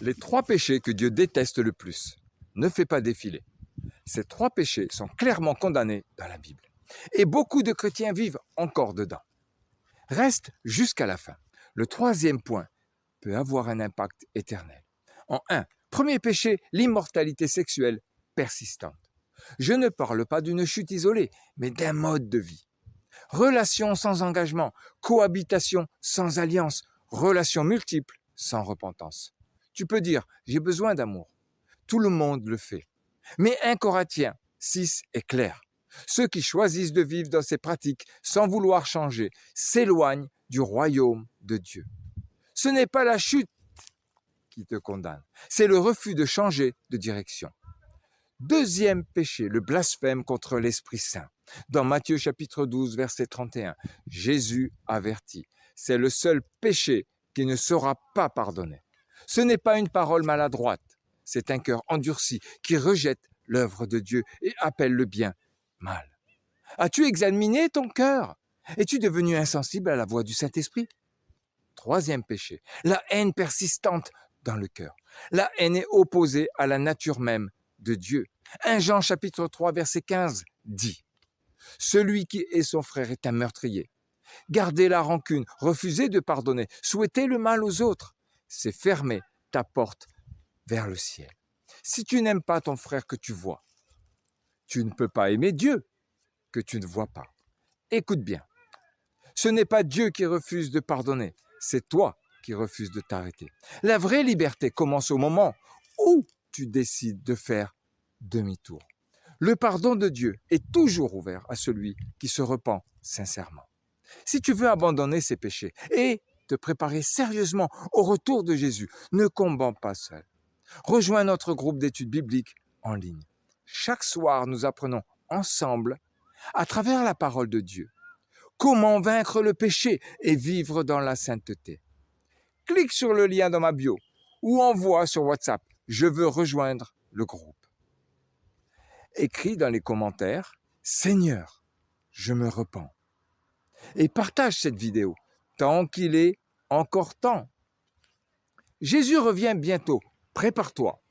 Les 3 péchés que Dieu déteste le plus. Ne fais pas défiler. Ces 3 péchés sont clairement condamnés dans la Bible. Et beaucoup de chrétiens vivent encore dedans. Reste jusqu'à la fin. Le 3e point peut avoir un impact éternel. En 1, premier péché, l'immortalité sexuelle persistante. Je ne parle pas d'une chute isolée, mais d'un mode de vie. Relations sans engagement, cohabitation sans alliance, relations multiples sans repentance. Tu peux dire, j'ai besoin d'amour. Tout le monde le fait. Mais 1 Corinthiens 6 est clair. Ceux qui choisissent de vivre dans ces pratiques sans vouloir changer s'éloignent du royaume de Dieu. Ce n'est pas la chute qui te condamne, c'est le refus de changer de direction. 2e péché, le blasphème contre l'Esprit Saint. Dans Matthieu chapitre 12, verset 31, Jésus avertit. C'est le seul péché qui ne sera pas pardonné. Ce n'est pas une parole maladroite, c'est un cœur endurci qui rejette l'œuvre de Dieu et appelle le bien mal. As-tu examiné ton cœur? Es-tu devenu insensible à la voix du Saint-Esprit? 3e péché, la haine persistante dans le cœur. La haine est opposée à la nature même de Dieu. 1 Jean chapitre 3 verset 15 dit « Celui qui est son frère est un meurtrier. Garder la rancune, refuser de pardonner, souhaiter le mal aux autres, c'est fermer ta porte vers le ciel. Si tu n'aimes pas ton frère que tu vois, tu ne peux pas aimer Dieu que tu ne vois pas. Écoute bien, ce n'est pas Dieu qui refuse de pardonner, c'est toi qui refuses de t'arrêter. La vraie liberté commence au moment où tu décides de faire demi-tour. Le pardon de Dieu est toujours ouvert à celui qui se repent sincèrement. Si tu veux abandonner ces péchés et te préparer sérieusement au retour de Jésus, ne combat pas seul. Rejoins notre groupe d'études bibliques en ligne. Chaque soir, nous apprenons ensemble, à travers la parole de Dieu, comment vaincre le péché et vivre dans la sainteté. Clique sur le lien dans ma bio ou envoie sur WhatsApp « Je veux rejoindre le groupe ». Écris dans les commentaires « Seigneur, je me repens ». Et partage cette vidéo tant qu'il est encore temps. Jésus revient bientôt. Prépare-toi.